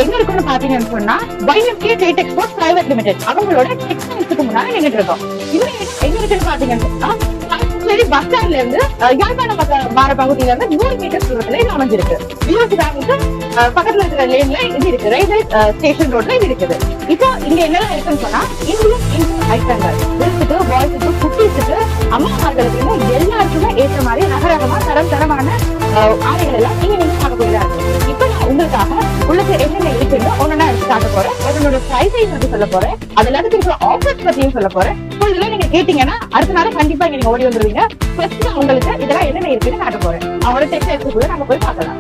எங்க இருக்குன்னு பாத்தீங்கன்னு சொன்னா YMK Trade Exports Private Limited அவங்களோட டெக்ஸ்டைல்ஸ்க்கு முன்னாடி நின்னுட்டு இருக்கோம். இது எங்க இருக்குன்னு பாத்தீங்கன்னு சொன்னா சரி பஸ் ஸ்டாண்ட்ல இருந்து யாழ்ப்பாணம் வார பகுதியில இருந்து 100 மீட்டர் தூரத்துல இது அமைஞ்சிருக்கு. வியூஸ் பேங்க்கு பக்கத்துல இருக்கிற லேன்ல இது இருக்கு. ரயில்வே ஸ்டேஷன் ரோட்ல இது இருக்குது. இப்போ இங்க என்னெல்லாம் இருக்குன்னு சொன்னா இந்தியன் ஐட்டங்கள் கேர்ள்ஸுக்கு, பாய்ஸுக்கு, குட்டீஸுக்கு, அம்மாமார்களுக்கு எல்லாருக்குமே ஏற்ற மாதிரி நகரகமா தரமான ஆடைகள் எல்லாம் நீங்க பார்க்க போயிடாரு. இப்ப நான் உங்களுக்காக உங்களுக்கு என்னென்ன இருக்குன்னு ஒன்னா எடுத்து காட்ட போறேன். அதனோட பிரைஸையும் பத்தி சொல்ல போறேன். அதுல இருக்கிற ஆஃபர்ஸ் பத்தியும் சொல்ல போறேன். இதெல்லாம் நீங்க கேட்டீங்கன்னா அடுத்த நாள் கண்டிப்பா நீங்க ஓடி வந்துருவீங்க. ஃபர்ஸ்ட் உங்களுக்கு இதெல்லாம் என்னென்ன இருக்குன்னு காட்ட போறேன். அவங்களோட டெக்ஸ்டைல்ஸ் கூட நம்ம போய் பார்க்கலாம்.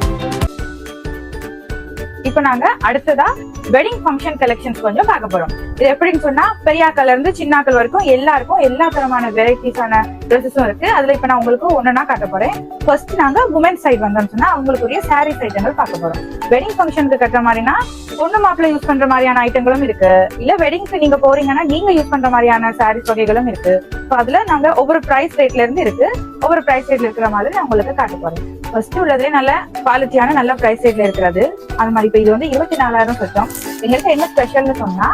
இப்ப நாங்க அடுத்ததா வெட்டிங் ஃபங்க்ஷன் கலெக்ஷன்ஸ் கொஞ்சம் பார்க்க போறோம். இது எப்படின்னு சொன்னா பெரியாக்கள்ல இருந்து சின்னாக்கள் வரைக்கும் எல்லாருக்கும் எல்லா தரமான வெரைட்டிஸான ட்ரெஸ்ஸஸும் இருக்கு. அதுல இப்ப நான் உங்களுக்கு ஒன்னொன்னா காட்ட போறேன். ஃபர்ஸ்ட் நாங்க உமன் சைட் வந்தோம்னு சொன்னா அவங்களுக்குரிய சாரீஸ் ஐட்டங்கள் பார்க்க போறோம். வெட்டிங் ஃபங்க்ஷனுக்கு கட்டுற மாதிரினா பொண்ணு மாப்பிள்ள யூஸ் பண்ற மாதிரியான ஐட்டங்களும் இருக்கு. இல்ல வெட்டிங்க்கு நீங்க போறீங்கன்னா நீங்க யூஸ் பண்ற மாதிரியான சாரீஸ் வகைகளும் இருக்கு. அதுல நாங்க ஒவ்வொரு பிரைஸ் ரேட்ல இருந்து இருக்கு. ஒவ்வொரு பிரைஸ் ரேட்ல இருக்கிற மாதிரி நான் உங்களுக்கு காட்ட போறேன். ஃபர்ஸ்ட் உள்ளதுல நல்ல குவாலிட்டியான நல்ல பிரைஸ் ரேட்ல இருக்கிறது. அது மாதிரி இப்ப இது வந்து 24,000 சொச்சம். எங்களுக்கு என்ன ஸ்பெஷல்னு சொன்னா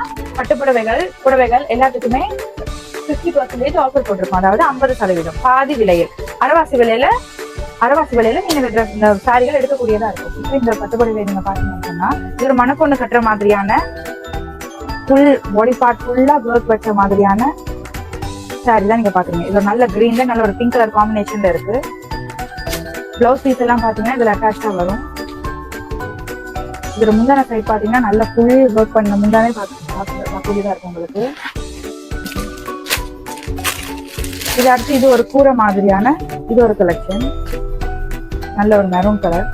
புடவைகள் எல்லாத்துக்குமே 50% ஆஃபர் போட்டிருக்கோம். அதாவது 50% பாதி விலையில் அரைவாசி விலையில நீங்க இந்த சாரிகள் எடுக்கக்கூடியதா இருக்கும். இப்ப இந்த பட்டுப்புடவை நீங்க பாத்தீங்கன்னு சொன்னா இது ஒரு மணப்பொண்ணு கட்டுற மாதிரியான ஃபுல் பாடி பார்ட் ஃபுல்லா ஒர்க் வச்ச மாதிரியான சாரி தான் நீங்க பாக்குறீங்க. இது ஒரு நல்ல கிரீன்ல நல்ல ஒரு பிங்க் கலர் காம்பினேஷன்ல இருக்கு. பிளவுஸ் பீஸ் எல்லாம் பாத்தீங்கன்னா இதுல அட்டாச்சா வரும். இதுல முந்தான சைட் பாத்தீங்கன்னா நல்ல ஃபுல் ஒர்க் பண்ண முந்தானே பார்க்கக்கூடியதா இருக்கும் உங்களுக்கு. இது அடுத்து இது ஒரு கூரை மாதிரியான இது ஒரு கலெக்ஷன். நல்ல ஒரு மெரூன் கலர்.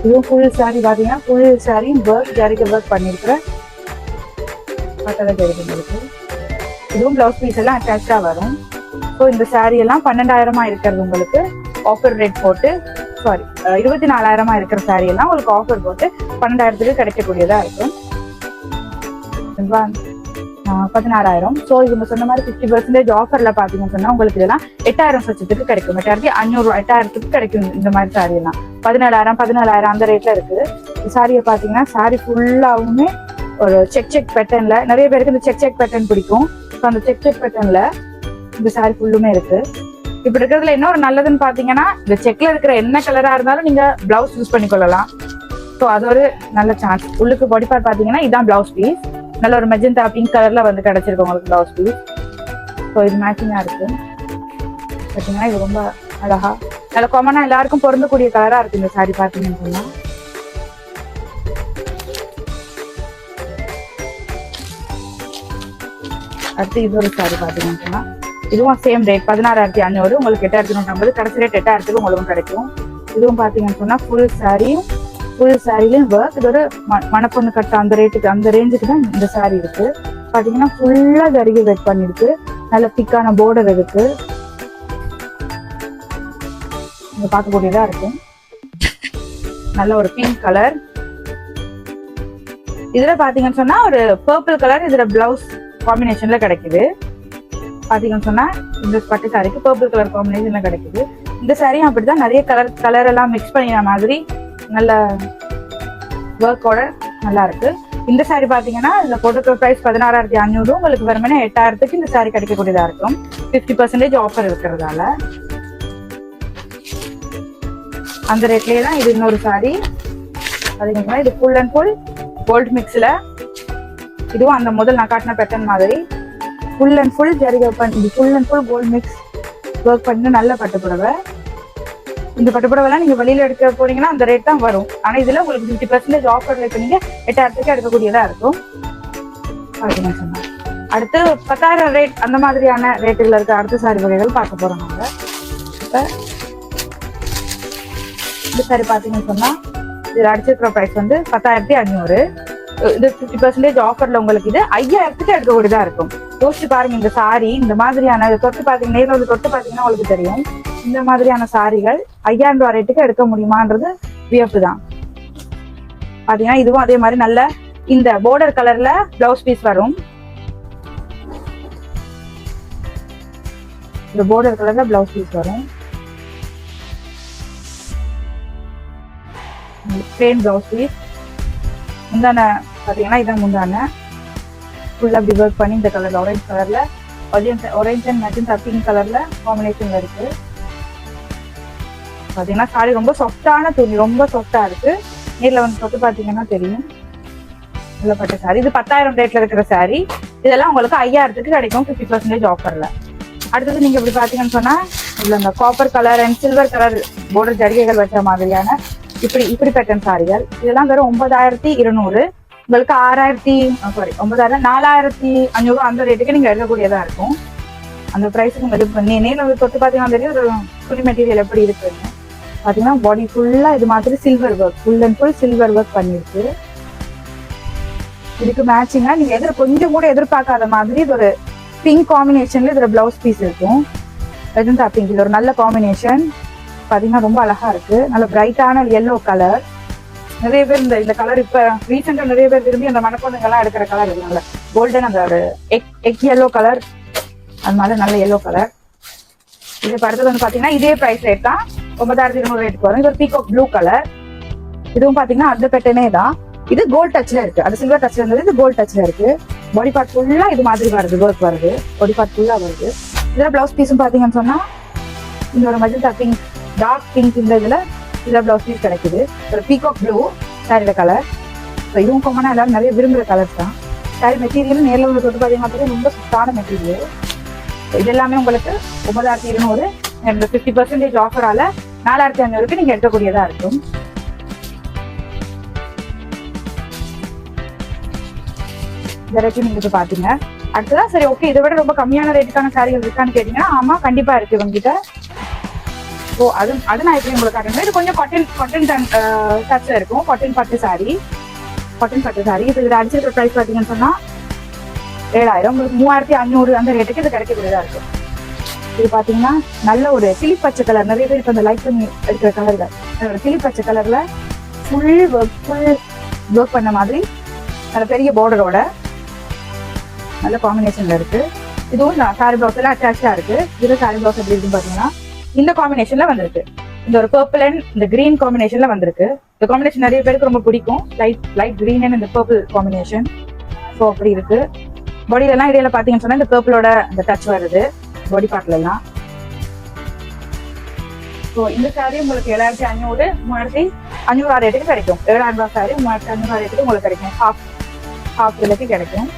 இதுவும் ஃபுல் சாரி பாத்தீங்கன்னா ஃபுல் சாரி ஒர்க் ஜரிக ஒர்க் பண்ணிருக்கிற தெரியுது உங்களுக்கு. இதுவும் பிளவுஸ் பீஸ் எல்லாம் அட்டாச்சா வரும். ஸோ இந்த சாரி எல்லாம் 12,000 இருக்கிறது உங்களுக்கு ஆஃபர் ரேட் போட்டு 24,000 இருக்கிற சாரி எல்லாம் உங்களுக்கு ஆஃபர் போட்டு 12,000 கிடைக்கக்கூடியதா இருக்கும். 16,000. ஸோ இவங்க சொன்ன மாதிரி 50% ஆஃபர்ல பாத்தீங்கன்னு சொன்னா உங்களுக்கு இதெல்லாம் 8,000 சொச்சத்துக்கு கிடைக்கும். 8,500 8,000 கிடைக்கும் இந்த மாதிரி சாரி எல்லாம். 17,000 அந்த ரேட்ல இருக்கு. இந்த சாரியை பாத்தீங்கன்னா சாரி ஃபுல்லாவுமே ஒரு செக் பேட்டர்ன்ல நிறைய பேருக்கு இந்த செக் பேட்டர்ன் பிடிக்கும். அந்த செக் பேட்டர்ன்ல இந்த சாரி ஃபுல்லுமே இருக்கு. இப்ப இருக்கிறதுல என்ன ஒரு நல்லதுன்னு பாத்தீங்கன்னா இந்த செக்ல இருக்கிற என்ன கலரா இருந்தாலும் நீங்க பிளவுஸ் யூஸ் பண்ணிக்கொள்ளலாம். ஸோ அது ஒரு நல்ல சான்ஸ். உள்ளுக்கு பாடி பார்ட் பாத்தீங்கன்னா இதான் பிளவுஸ் பீஸ். நல்ல ஒரு மெஜந்தா பிங்க் கலர்ல வந்து கிடைச்சிருக்கு உங்களுக்கு பிளவுஸ் பீஸ். ஸோ இது மேட்சிங்கா இருக்கு பாத்தீங்கன்னா. இது ரொம்ப அழகா நல்ல காமனா எல்லாருக்கும் பொருந்தக்கூடிய கலரா இருக்கு இந்த சாரி பாத்தீங்கன்னு சொன்னா. அடுத்து இது ஒரு சாரி பாத்தீங்கன்னு சொன்னா இதுவும் சேம் ரேட் 16,500. உங்களுக்கு 8,150. கடைசி ரேட் 8,000 உங்களுக்கு கிடைக்கும். இதுவும் பாத்தீங்கன்னு சொன்னா ஃபுல் சாரிலையும் ஒர்க். இது ஒரு மணப்பொண்ணு கட்ட அந்த ரேஞ்சுக்கு தான் இந்த சாரி இருக்கு. பாத்தீங்கன்னா ஃபுல்லா ஜரிகை வெட் பண்ணிருக்கு. நல்ல திக்கான பார்டர் இருக்கு. இங்க பார்க்கக்கூடியதா இருக்கும். நல்ல ஒரு பிங்க் கலர். இதுல பாத்தீங்கன்னு சொன்னா ஒரு பர்பிள் கலர் இதுல பிளவுஸ் காம்பினேஷன்ல கிடைக்குது. பாத்தீங்கன்னு சொன்னா இந்த பட்டு சாரிக்கு பர்பிள் கலர் காம்பினேஷன்ல கிடைக்குது. இந்த சாரியும் அப்படிதான் நிறைய கலர் எல்லாம் மிக்ஸ் பண்ணின மாதிரி நல்ல ஒர்க்கோட நல்லா இருக்கு. இந்த சாரி பாத்தீங்கன்னா இதுல போட்டுக்கிற பிரைஸ் 16,500. உங்களுக்கு வெறுமனே 8,000 இந்த சாரி கிடைக்கக்கூடியதா இருக்கும். 50% ஆஃபர் இருக்கிறதால அந்த ரேட்லயே தான் இது இன்னொரு சாரி. பாத்தீங்கன்னா இது ஃபுல் அண்ட் ஃபுல் கோல்ட் மிக்ஸ்ல. இதுவும் அந்த முதல் நான் காட்டின பேட்டர்ன் மாதிரி ஃபுல் அண்ட் ஃபுல் ஜரிகை பண்ணி full and full gold mix work பண்ணி நல்ல பட்டுப்புடவை. இந்த பட்டுப்புடவைலாம் நீங்க வெளியில எடுக்க போனீங்கன்னா அந்த ரேட் தான் வரும். ஆனா இதுல உங்களுக்கு 50% ஆஃபர்ல இப்ப நீங்க 8,000 எடுக்கக்கூடியதா இருக்கும். சொன்னா அடுத்து 10,000 ரேட் அந்த மாதிரியான ரேட்டுல இருக்க அடுத்த சாரி வகைகள் பார்க்க போறோம். நாங்க இப்ப இந்த சாரி பாத்தீங்கன்னு சொன்னா இதுல அடிச்சிருக்கிற பிரைஸ் வந்து 10,500. இது 50% ஆஃபர்ல உங்களுக்கு இது 5,000 எடுக்கக்கூடியதா இருக்கும். யோசிச்சு பாருங்க. இந்த சாரி இந்த மாதிரியான தொட்டு பாத்தீங்கன்னா நேரில் வந்து தொட்டு பாத்தீங்கன்னா உங்களுக்கு தெரியும். இந்த மாதிரியான சாரிகள் 5,000 ரேட்டுக்கு எடுக்க முடியுமான்றது வியப்பு தான். பாத்தீங்கன்னா இதுவும் அதே மாதிரி நல்ல இந்த பார்டர் கலர்ல பிளவுஸ் பீஸ் வரும். இந்த பார்டர் கலர்ல பிளவுஸ் பீஸ் வரும். Plain blouse piece. முந்தான பாத்தீங்கன்னா இதான் முந்தான ஃபுல்லா அப்படி ஒர்க் பண்ணி இந்த கலர்ல ஆரஞ்சு கலர்ல ஆரஞ்ச் அண்ட் மெஜந்தா பிங்க் கலர்ல காம்பினேஷன்ல இருக்கு. பாத்தீங்கன்னா சாரி ரொம்ப சாஃப்டான துணி, ரொம்ப சாஃப்டா இருக்கு. நேர்ல வந்து தொட்டு பாத்தீங்கன்னா தெரியும். உள்ளப்பட்ட சாரி இது 10,000 ரேட்ல இருக்கிற சாரி. இதெல்லாம் உங்களுக்கு 5,000க்கு கிடைக்கும் 50% ஆஃபர்ல. அடுத்தது நீங்க இப்படி பாத்தீங்கன்னு சொன்னா இதுல இந்த copper colour and silver colour border ஜரிகைகள் வச்ச மாதிரியான இப்படி பேட்டர்ன் சாரிகள் இதெல்லாம் வெறும் 9,200. உங்களுக்கு 4,500 அந்த ரேட்டுக்கு நீங்க எடுக்கக்கூடியதா இருக்கும். அந்த பிரைஸுக்கு உங்க இது பண்ணி நேரில் தொட்டு பாத்தீங்கன்னா தெரியும் ஒரு துணி மெட்டீரியல் எப்படி இருக்குன்னு. பாத்தீங்கன்னா பாடி ஃபுல்லா இது மாதிரி silver work, full and full silver work பண்ணிருக்கு. இதுக்கு மேட்சிங்கா நீங்க கொஞ்சம் கூட எதிர்பார்க்காத மாதிரி இது ஒரு பிங்க் காம்பினேஷன்ல இதுல பிளவுஸ் பீஸ் இருக்கும். மெஜந்தா பிங்க் இது ஒரு நல்ல காம்பினேஷன். பாத்தீங்கன்னா ரொம்ப அழகா இருக்கு. நல்ல பிரைட்டான எல்லோ கலர். நிறைய பேர் இந்த கலர் இப்ப ரீசெண்டா நிறைய பேர் திரும்பி அந்த மணப்பொண்ணுங்க எல்லாம் எடுக்கிற கலர் இருக்குல்ல கோல்டன், அந்த ஒரு எக் எல்லோ கலர், அதனால நல்ல எல்லோ கலர். இது அடுத்தது வந்து பாத்தீங்கன்னா இதே பிரைஸ் ரேட் தான் 9,200 ரேட்டுக்கு வரும். இது ஒரு பீகாக் ப்ளூ கலர். இதுவும் பாத்தீங்கன்னா அந்த பேட்டர்னே தான். இது கோல்ட் டச்ல இருக்கு, அது சில்வர் டச்ல இருந்தது, இது கோல்ட் டச்ல இருக்கு. பாடி பார்ட் ஃபுல்லா இது மாதிரி வருது, ஒர்க் வருது, பாடி பார்ட் ஃபுல்லா வருது. இதுல பிளவுஸ் பீஸும் பாத்தீங்கன்னு சொன்னா இந்த ஒரு மெஜந்தா பிங்க், டார்க் பிங்க் இந்த இதுல பிளவுஸ் பீஸ் கிடைக்குது. ஒரு பீகாக் ப்ளூ சாரியோட கலர். இதுவும் காமனா எல்லாரும் நிறைய விரும்புற கலர்ஸ் தான். சாரி மெட்டீரியல் நேரில் உள்ள தொட்டு பாத்தீங்கன்னா ரொம்ப சுத்தான மெட்டீரியல். இது எல்லாமே உங்களுக்கு 9,200 இந்த 50% ஆஃபரால 4,500க்கு நீங்க எடுக்கக்கூடியதா இருக்கும். இந்த ரேட்டு நீங்க பாத்தீங்க. அடுத்ததான் சரி ஓகே இதை விட ரொம்ப கம்மியான ரேட்டுக்கான சாரிகள் இருக்கான்னு கேட்டீங்கன்னா ஆமா கண்டிப்பா இருக்கு இவங்கிட்ட. ஸோ அது நான் எப்படி உங்களுக்கு காட்டுறேன். இது கொஞ்சம் காட்டன் டச்ல இருக்கும். காட்டன் பட்டு சாரி இது இதில் அடிச்சிருக்கிற ப்ரைஸ் பார்த்தீங்கன்னு சொன்னா 7,000. உங்களுக்கு 3,500 அந்த ரேட்டுக்கு இது கிடைக்கக்கூடியதா இருக்கும். இது பாத்தீங்கன்னா நல்ல ஒரு கிளி பச்சை கலர், நிறைய பேர் இப்போ இந்த லைட் பண்ணி எடுக்கிற கலர்கள் கிளி பச்சை கலர்ல ஃபுல் ஒர்க் பண்ண மாதிரி நல்ல பெரிய பார்டரோட நல்ல காம்பினேஷன்ல இருக்கு. இதுவும் சாரி பிளவுஸ் எல்லாம் அட்டாச்சா இருக்கு. இதுல சாரி பிளவுஸ் எப்படி இருக்குன்னு பாத்தீங்கன்னா இந்த காம்பினேஷன்ல வந்திருக்கு. இந்த ஒரு பர்பிள் அண்ட் இந்த கிரீன் காம்பினேஷன்ல வந்திருக்கு. இந்த காம்பினேஷன் நிறைய பேருக்கு ரொம்ப பிடிக்கும். லைட் கிரீன் அண்ட் இந்த பர்பிள் காம்பினேஷன். ஸோ அப்படி இருக்கு. பாடியில எல்லாம் இடையில பாத்தீங்கன்னு சொன்னா இந்த பர்பிளோட இந்த டச் வருது பாடி பார்ட்ல எல்லாம். ஸோ இந்த சாரி உங்களுக்கு 7,500 3,500 ரேட்டுக்கு கிடைக்கும். 7,000 ரூபாய் சாரி 3,500 ரேட்டுக்கு உங்களுக்கு கிடைக்கும். ஹாஃப் விலைக்கு கிடைக்கும்.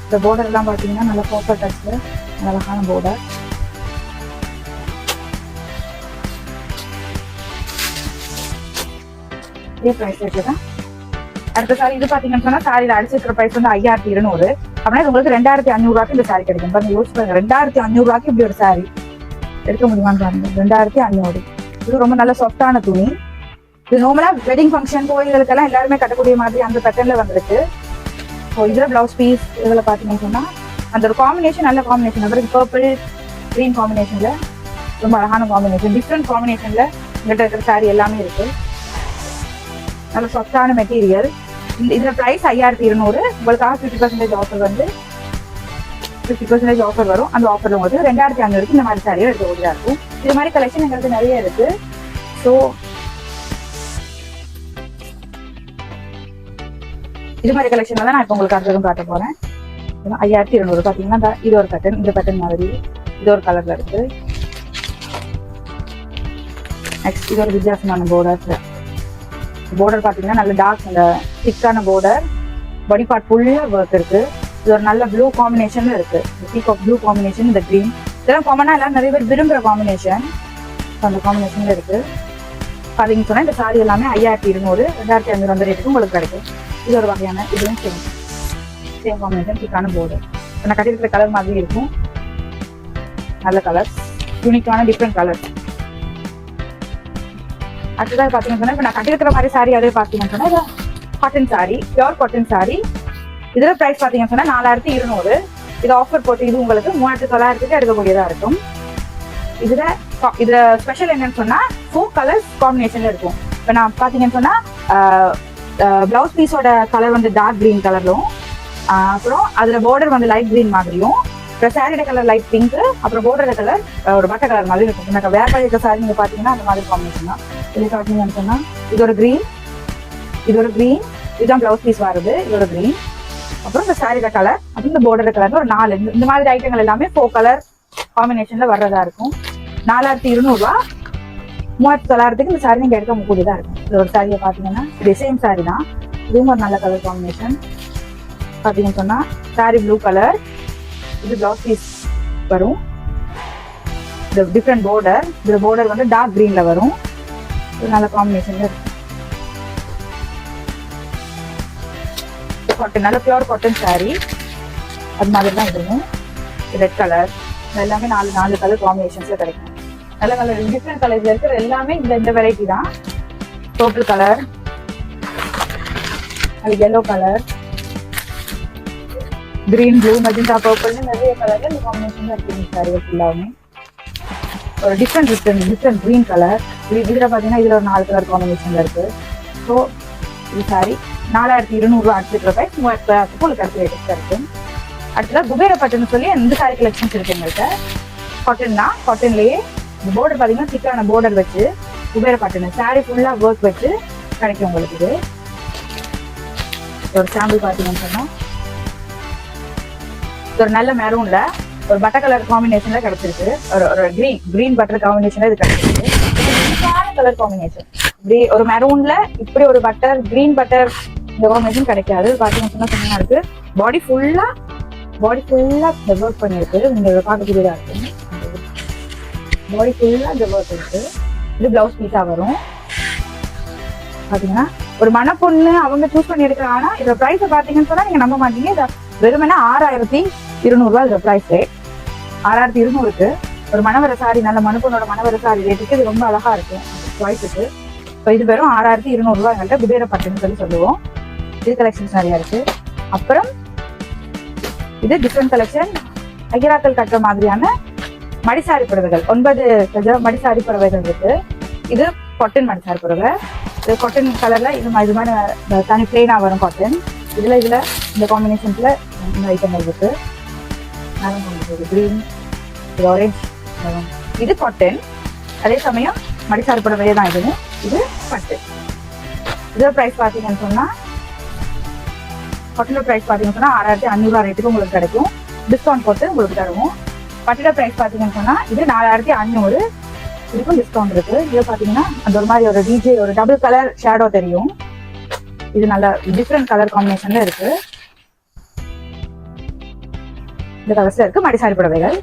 இந்த பார்டர் எல்லாம் பாத்தீங்கன்னா நல்ல பர்பிள் டச்ல அழகான பார்டர். பிரைஸ் ரேட்ல தான். அடுத்த சாரி இது பாத்தீங்கன்னு சொன்னா சாரியில அடிச்சிருக்கிற பிரைஸ் வந்து 5,200. அப்படின்னா இது உங்களுக்கு 2,500 ரூபாய்க்கு இந்த சாரி கிடைக்கும். பாருங்க யோசிச்சு பாருங்க 2,500 ரூபாய்க்கு இப்படி ஒரு சாரி எடுக்க முடியுமான்னு பாருங்க. 2,500. இது ரொம்ப நல்ல சாஃப்டான துணி. இது நார்மலா வெட்டிங் ஃபங்க்ஷன் கோயில்களுக்கெல்லாம் எல்லாருமே கட்டக்கூடிய மாதிரி அந்த பேட்டர்ன்ல வந்திருக்கு. ஸோ இதுல பிளவுஸ் பீஸ் இதுல பாத்தீங்கன்னு சொன்னா அந்த ஒரு காம்பினேஷன் நல்ல காம்பினேஷன். அப்புறம் பர்பிள் கிரீன் காம்பினேஷன்ல ரொம்ப அழகான காம்பினேஷன், டிஃப்ரெண்ட் காம்பினேஷன்ல இங்கிட்ட இருக்கிற சாரி எல்லாமே இருக்கு. நல்ல சாஃப்டான மெட்டீரியல். இதுல பிரைஸ் 5,200. உங்களுக்காக 50% ஆஃபர் வந்து 50% ஆஃபர் வரும். அந்த ஆஃபர்ல உங்களுக்கு 2,500க்கு இந்த மாதிரி சாரியை எடுக்கக்கூடியதா இருக்கும். இது மாதிரி கலெக்ஷன் எங்களுக்கு நிறைய இருக்கு. ஸோ இது மாதிரி கலெக்ஷன்ல தான் நான் இப்போ உங்களுக்கு அடுத்ததும் காட்ட போறேன். 5,200 பாத்தீங்கன்னா இது ஒரு பேட்டர்ன், இந்த பேட்டர்ன் மாதிரி இது ஒரு கலர்ல இருக்கு. நெக்ஸ்ட் இது ஒரு வித்தியாசமான பார்டர் பாத்தீங்கன்னா நல்ல டார்க் அந்த திக்கான பார்டர். பாடி பார்ட் ஃபுல்லா ஒர்க் இருக்கு. இது ஒரு நல்ல ப்ளூ காம்பினேஷன்ல இருக்கு. பீகாக் ப்ளூ காம்பினேஷன், இந்த கிரீன் இதெல்லாம் காமனா எல்லாம் நிறைய பேர் விரும்புற காம்பினேஷன். அந்த காம்பினேஷன்ல இருக்கு. பாத்தீங்கன்னு சொன்னா இந்த சாரி எல்லாமே 5,200 2,500 அந்த ரேட்டுக்கு உங்களுக்கு கிடைக்கும். இது ஒரு வகையான இதுவும் சேம் காம்பினேஷன் திக்கான பார்டர். நான் கட்டிருக்கிற கலர் மாதிரி இருக்கும். நல்ல கலர், யூனிக்கான டிஃப்ரெண்ட் கலர். அடுத்ததாக பாத்தீங்கன்னா இப்ப நான் கட்டிருக்கிற மாதிரி சாரி அதே பாத்தீங்கன்னு சொன்னா cotton sorry, pure cotton sorry. இதுல பிரைஸ் பாத்தீங்கன்னு சொன்னா 4,200. இது ஆஃபர் போட்டு இது உங்களுக்கு 3,900க்கு எடுக்கக்கூடியதா இருக்கும். இதுல ஸ்பெஷல் என்னன்னு சொன்னா 4 கலர்ஸ் காம்பினேஷன்ல இருக்கும். இப்ப நான் பாத்தீங்கன்னு சொன்னா பிளவுஸ் பீஸோட கலர் வந்து டார்க் கிரீன் கலர்லும், அப்புறம் அதுல பார்டர் வந்து லைட் கிரீன் மாதிரியும், அப்புறம் சாரியோட கலர் லைட் பிங்க், அப்புறம் border கலர் ஒரு பட்டை கலர் மாதிரி இருக்கும். வேற இருக்க சாரி நீங்க பாத்தீங்கன்னா அந்த மாதிரி காம்பினேஷன் தான். இது பாத்தீங்கன்னு சொன்னா இது ஒரு கிரீன், இதுதான் பிளவுஸ் பீஸ் வருது, இது ஒரு கிரீன். அப்புறம் இந்த சாரியோட கலர், அப்புறம் இந்த border கலர் ஒரு 4 இந்த மாதிரி ஐட்டங்கள் எல்லாமே 4 கலர் காம்பினேஷன்ல வர்றதா இருக்கும். 4200 ரூபாய். 3900க்கு இந்த சாரி நீங்க எடுக்க கூடியதா இருக்கும். இது ஒரு சாரியை பாத்தீங்கன்னா இது சேம் சாரி தான், இதுவும் ஒரு நல்ல கலர் காம்பினேஷன். பாத்தீங்கன்னு சொன்னா சாரி ப்ளூ கலர், இது பிளவுஸ் பீஸ் வரும். இது டிஃப்ரெண்ட் border, இந்த border வந்து டார்க் கிரீன்ல வரும். இது நல்ல காம்பினேஷன்ல இருக்கு. காட்டன், நல்ல பியூர் காட்டன் சாரி, அது மாதிரி தான் இதுவும். ரெட் கலர், எல்லாமே 4 கலர் காம்பினேஷன்ஸ்ல கிடைக்கும். நல்ல கலர், டிஃப்ரெண்ட் கலர்ஸ்ல இருக்கிற எல்லாமே இந்த வெரைட்டி தான். பர்பிள் கலர், அது yellow colour, green, blue, magenta, பர்பிள்னு நிறைய கலர்ல இந்த காம்பினேஷன் தான் இருக்கு. இந்த சாரி ஃபுல்லாவுமே ஒரு டிஃப்ரெண்ட் கிரீன் கலர். இதுல பாத்தீங்கன்னா இதுல ஒரு 4 கலர் காம்பினேஷன்ல இருக்கு. ஸோ இது சாரி 4200 ரூபாய். அடுத்த ப்ரைஸ் 3000 உங்களுக்கு அடுத்த ரேட்டு இருக்கு. அடுத்தது குபேர பட்டுன்னு சொல்லி இந்த சாரி கலெக்ஷன்ஸ் இருக்கு எங்கள்கிட்ட. காட்டன் தான், காட்டன்லயே இந்த border பாத்தீங்கன்னா திக்கான border வச்சு குபேர பட்டுன்னு சாரி ஃபுல்லா ஒர்க் வச்சு கிடைக்கும் உங்களுக்கு. இது ஒரு சாம்பிள் பாத்தீங்கன்னு சொன்னா ஒரு நல்ல மெரூன்ல ஒரு பட்டர் கலர் காம்பினேஷன்ல கிடைச்சிருக்கு. ஒரு கிரீன் பட்டர் காம்பினேஷன்ல இது கிடைச்சிருக்கு. கலர் காம்பினேஷன் இப்படி ஒரு மெரூன்ல இப்படி ஒரு பட்டர், கிரீன் பட்டர், இந்த காம்பினேஷன் கிடைக்காது. பாத்தீங்கன்னா சொன்னா இருக்கு. பாடி ஃபுல்லா இந்த ஒர்க் பண்ணிருக்கு. நீங்க பார்க்கக்கூடியதா இருக்கு. பாடி ஃபுல்லா இந்த ஒர்க் இருக்கு. இது பிளவுஸ் பீஸா வரும். பாத்தீங்கன்னா ஒரு மணப்பொண்ணு அவங்க சூஸ் பண்ணி எடுக்கலாம். ஆனா இதோட பிரைஸ் பாத்தீங்கன்னு சொன்னா நீங்க நம்ப மாட்டீங்க. இதை வெறுமனே 6200 ரூபாய் இதோட பிரைஸ் ரேட். 6200க்கு ஒரு மணவர சாரி, நல்ல மணப்பொண்ணோட மணவர சாரி ரேட்டுக்கு இது ரொம்ப அழகா இருக்கும் பிரைஸுக்கு. இப்போ இது வெறும் 6200 ரூபாய் எங்கள்கிட்ட குபேர பட்டுன்னு சொல்லுவோம். இது கலெக்ஷன்ஸ் நிறைய இருக்கு. அப்புறம் இது டிஃப்ரெண்ட் கலெக்ஷன், அகிராக்கள் கட்டுற மாதிரியான மடிசாரி புடவைகள். 9 மடிசாரி புடவைகள் இருக்கு. இது காட்டன் மடிசாரி புடவை. இது காட்டன் கலர்ல இது மாதிரி தனி பிளெயினா வரும் காட்டன். இதுல இந்த காம்பினேஷன்ஸ்ல இந்த ஐட்டங்கள் இருக்கு. கிரீன், ஆரஞ்ச், இது காட்டன். அதே சமயம் மடிசாரி புடவையே தான் இதுவும். இது பட்டு. இதோட பிரைஸ் பாத்தீங்கன்னு சொன்னா பட்டோட பிரைஸ் பாத்தீங்கன்னு சொன்னா 6500 ரேட்டுக்கு உங்களுக்கு கிடைக்கும். டிஸ்கவுண்ட் போட்டு உங்களுக்கு தருவோம். பட்டோட பிரைஸ் பாத்தீங்கன்னு சொன்னா இது 4500. இதுக்கும் டிஸ்கவுண்ட் இருக்கு. இது பாத்தீங்கன்னா அந்த ஒரு மாதிரி ஒரு டிஜே ஒரு டபுள் கலர் ஷேடோ தெரியும். இது நல்ல டிஃப்ரெண்ட் கலர் காம்பினேஷன்ல இருக்கு. இந்த கலர்ஸ்ல இருக்கு மடிசாரி புடவைகள்.